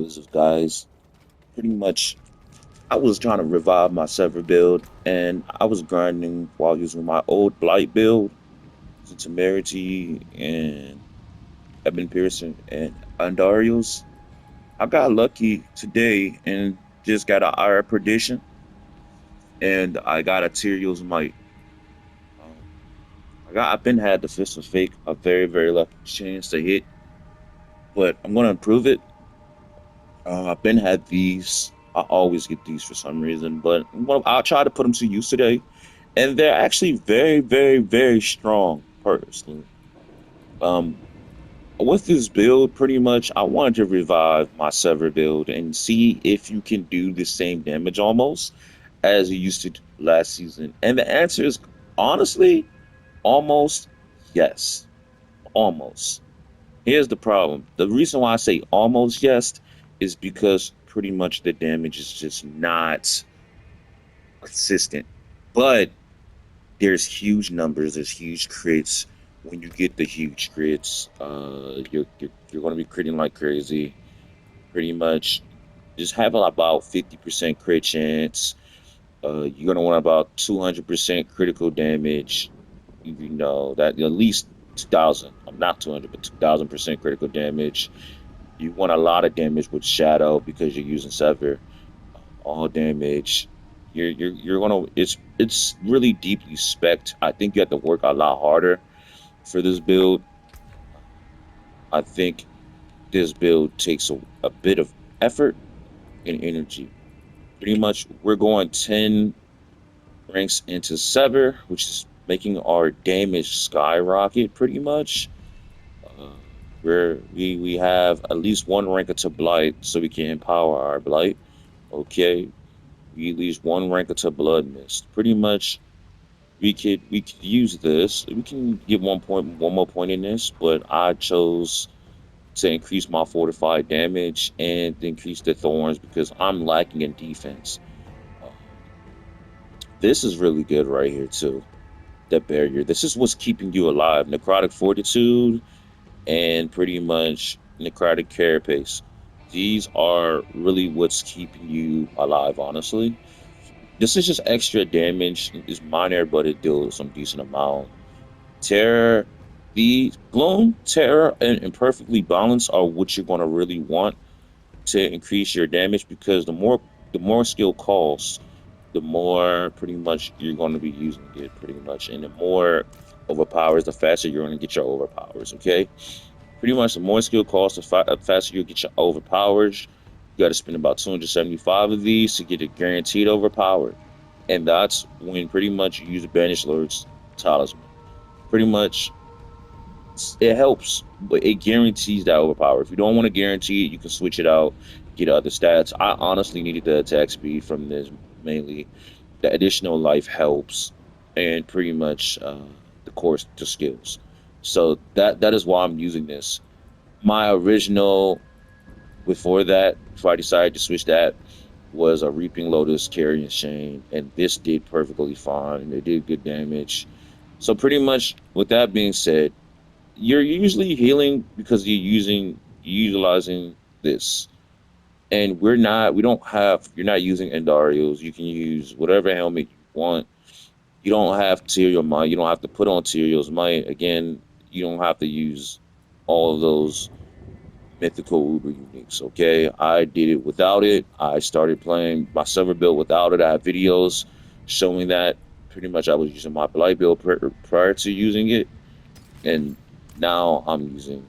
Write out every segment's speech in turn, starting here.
what's up, guys? Pretty much, I was trying to revive my Sever build, and I was grinding while using my old Blight build, using Temerity and Ebon Pearson and Andariels. I got lucky today and just got an Ira Perdition, and I got a Tyrael's Might. Um, I've been had the Fist of Fake, a very lucky chance to hit, but I'm gonna improve it. I've been had these. I always get these for some reason, but I'll try to put them to use today. And they're actually very strong, personally. Um, with this build, pretty much, I wanted to revive my Sever build and see if you can do the same damage almost as you used to do last season. And the answer is honestly, almost yes. Almost. Here's the problem. The reason why I say almost yes is because pretty much the damage is just not consistent. But there's huge numbers, there's huge crits. When you get the huge crits, you're gonna be critting like crazy. Pretty much just have about 50% crit chance. You're gonna want about 200% critical damage. You know that at least 2,000. I'm not 200, but 2,000% critical damage. You want a lot of damage with Shadow because you're using Sever. All damage. You're gonna it's really deeply spec'd. I think you have to work a lot harder for this build. I think this build takes a bit of effort and energy. Pretty much we're going 10 ranks into Sever, which is making our damage skyrocket pretty much. Uh, we have at least one rank to Blight so we can empower our Blight. Okay, we at least one rank to Blood Mist. Pretty much we could use this. We can get one more point in this, but I chose to increase my fortified damage and increase the thorns because I'm lacking in defense. Uh, this is really good right here too. The barrier. This is what's keeping you alive. Necrotic fortitude and pretty much necrotic carapace. These are really what's keeping you alive, honestly. This is just extra damage. It's minor, but it deals some decent amount. Terror, the Bloom, Terror, and Perfectly Balanced are what you're going to really want to increase your damage because the more skill costs, the more pretty much you're going to be using it pretty much, and the more overpowers, the faster you're going to get your overpowers. Okay, pretty much the more skill costs, the faster you get your overpowers. You got to spend about 275 of these to get it guaranteed overpowered, and that's when pretty much you use the Banished Lord's Talisman. Pretty much it helps, but it guarantees that overpower. If you don't want to guarantee it, you can switch it out, get other stats. I honestly needed the attack speed from this mainly. The additional life helps, and pretty much the course to skills. So that is why I'm using this. My original before that, before I decided to switch that, was a Reaping Lotus Carrying Shane, and this did perfectly fine. It did good damage. So pretty much, with that being said, you're usually healing because you're utilizing this. And you're not using Endarios. You can use whatever helmet you want. You don't have Tyrael Might. You don't have to put on Tyrael's Might. Again, you don't have to use all of those mythical uber uniques. Okay, I did it without it. I started playing my server build without it. I have videos showing that pretty much I was using my Blight build prior to using it, and now I'm using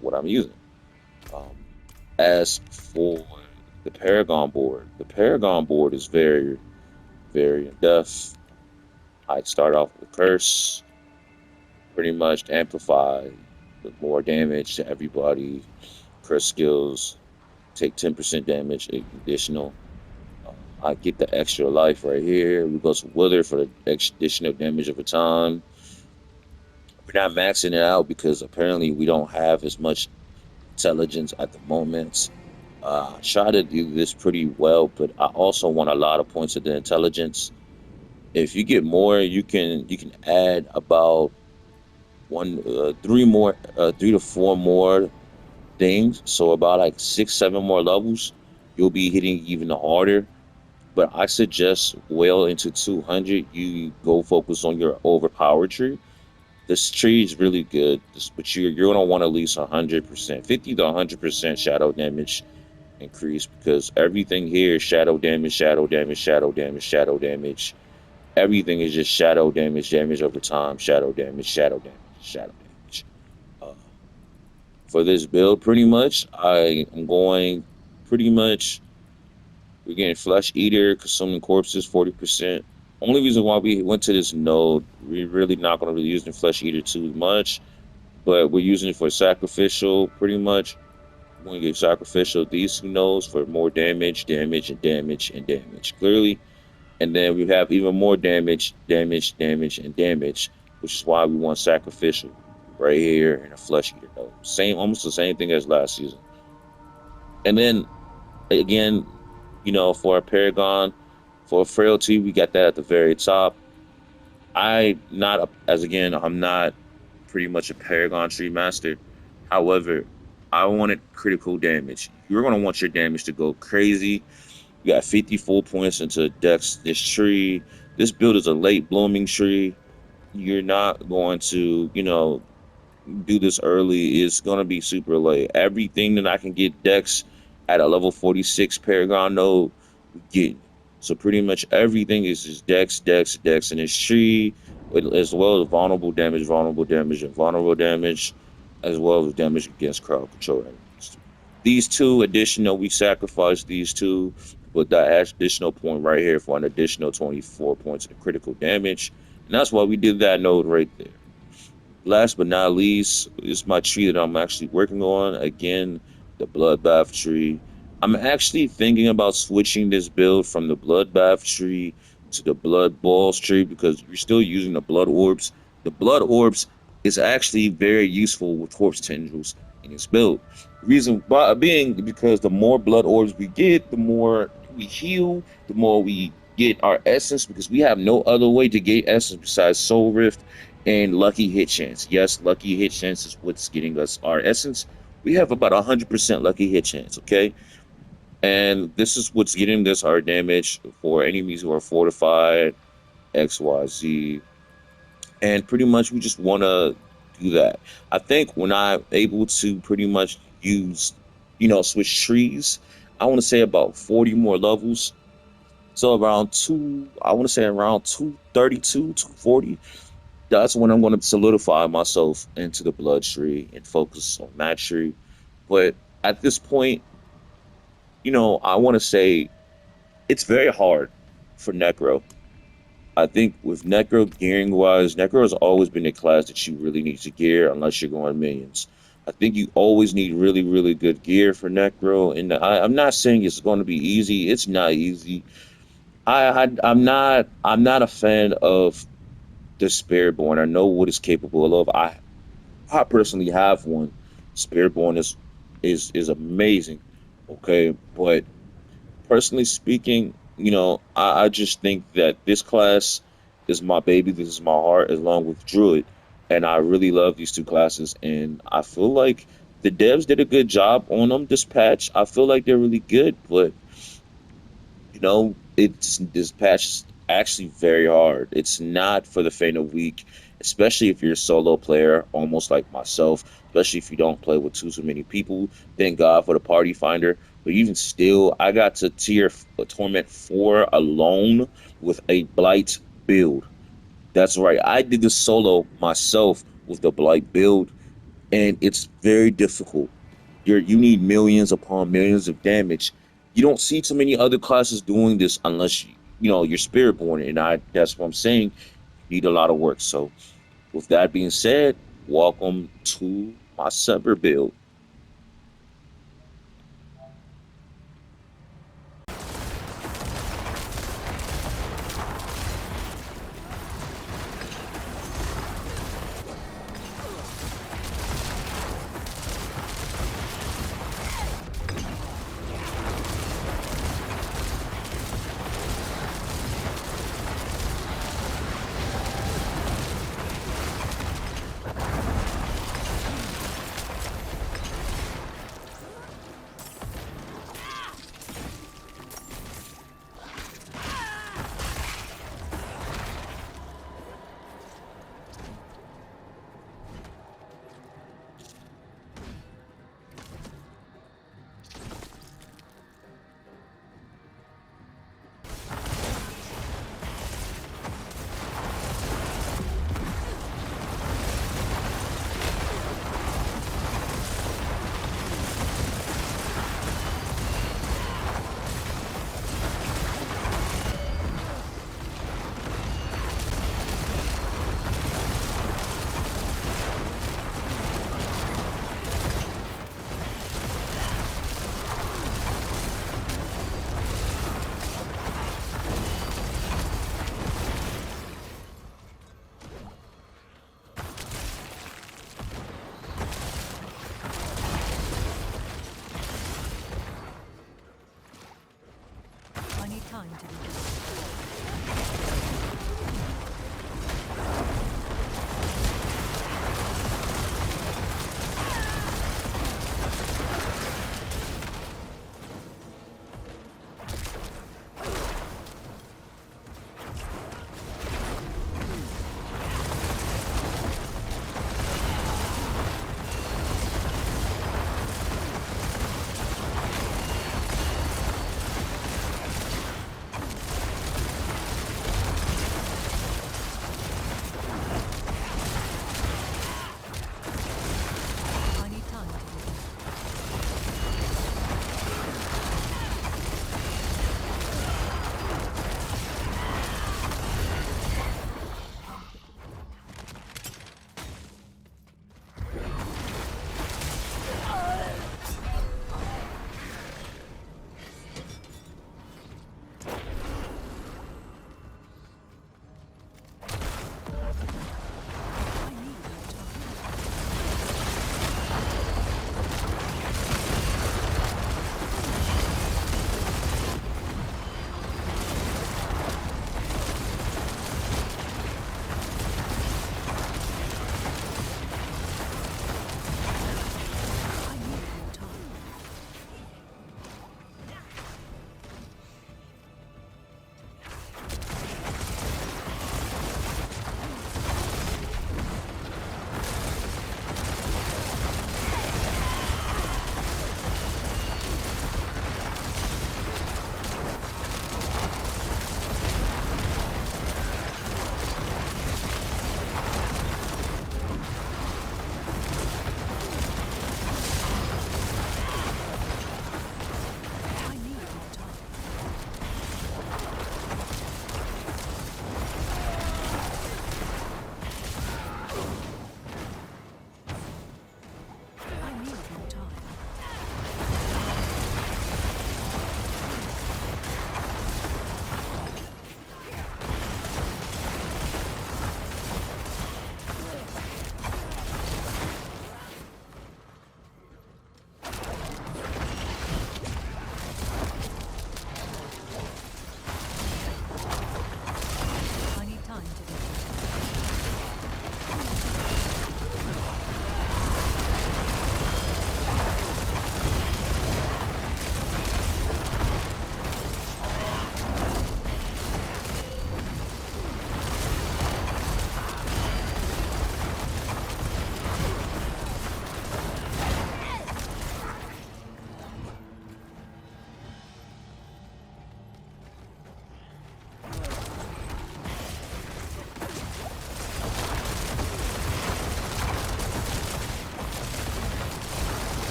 what I'm using. Um, as for the Paragon board is very in depth. I'd start off with Curse, pretty much to amplify the more damage to everybody. Curse skills take 10% damage additional. I get the extra life right here. We go to Wither for the additional damage over time. We're not maxing it out because apparently we don't have as much intelligence at the moment. I try to do this pretty well, but I also want a lot of points of the intelligence. If you get more, you can add about 3 to 4 more things. So about like 6, 7 more levels, you'll be hitting even harder. But I suggest well into 200, you go focus on your overpowered tree. This tree is really good, but you're gonna want at least 100%, 50 to 100% shadow damage increase because everything here is shadow damage, shadow damage, shadow damage, shadow damage. Everything is just shadow damage, damage over time, shadow damage, shadow damage, shadow damage. Uh, for this build, pretty much, I am going pretty much. We're getting Flesh Eater, Consuming Corpses, 40%. Only reason why we went to this node, we're really not going to be using Flesh Eater too much, but we're using it for Sacrificial, pretty much. We're going to get Sacrificial these two nodes for more damage, damage, and damage, and damage, clearly. And then we have even more damage, damage, damage, and damage, which is why we want Sacrificial right here in a Flesh Eater node. Same, almost the same thing as last season. And then again, for a Paragon, for Frailty, we got that at the very top. I'm not pretty much a Paragon Tree Master. However, I wanted critical damage. You're going to want your damage to go crazy. You got 54 points into Dex. This tree, this build is a late blooming tree. You're not going to, do this early. It's going to be super late. Everything that I can get Dex at a level 46 Paragon node, we get. So pretty much everything is just Dex, Dex, Dex in this tree, as well as vulnerable damage, and vulnerable damage, as well as damage against crowd control enemies. These two additional, we sacrificed these two, but that additional point right here for an additional 24 points of critical damage. And that's why we did that node right there. Last but not least is my tree that I'm actually working on. Again, the Bloodbath tree. I'm actually thinking about switching this build from the Bloodbath tree to the Blood Balls tree because you're still using the Blood Orbs. The Blood Orbs is actually very useful with Corpse Tendrils in this build. Reason being because the more Blood Orbs we get, the more we heal, the more we get our essence because we have no other way to get essence besides Soul Rift and lucky hit chance. Yes, lucky hit chance is what's getting us our essence. We have about 100% lucky hit chance, okay? And this is what's getting us our damage for enemies who are fortified, XYZ. And pretty much we just want to do that. I think when I'm able to pretty much use, switch trees, I want to say about 40 more levels. So around I want to say around 232, 240. That's when I'm going to solidify myself into the blood tree and focus on that tree. But at this point, I want to say it's very hard for Necro. I think with Necro gearing wise, Necro has always been a class that you really need to gear unless you're going minions. I think you always need really, really good gear for Necro. And I'm not saying it's going to be easy. It's not easy. I'm not a fan of the Spiritborn. I know what it's capable of. I personally have one. Spiritborn is amazing. Okay, but personally speaking, I just think that this class is my baby. This is my heart, along with Druid, and I really love these two classes. And I feel like the devs did a good job on them this patch. I feel like they're really good, but it's this patch is actually very hard. It's not for the faint of weak, especially if you're a solo player, almost like myself, especially if you don't play with too many people. Thank God for the party finder. But even still, I got to tier torment 4 alone with a blight build. That's right. I did the solo myself with the blight build, and it's very difficult. You need millions upon millions of damage. You don't see too many other classes doing this unless you're Spiritborn, and that's what I'm saying. You need a lot of work. So with that being said, welcome to my Sever build.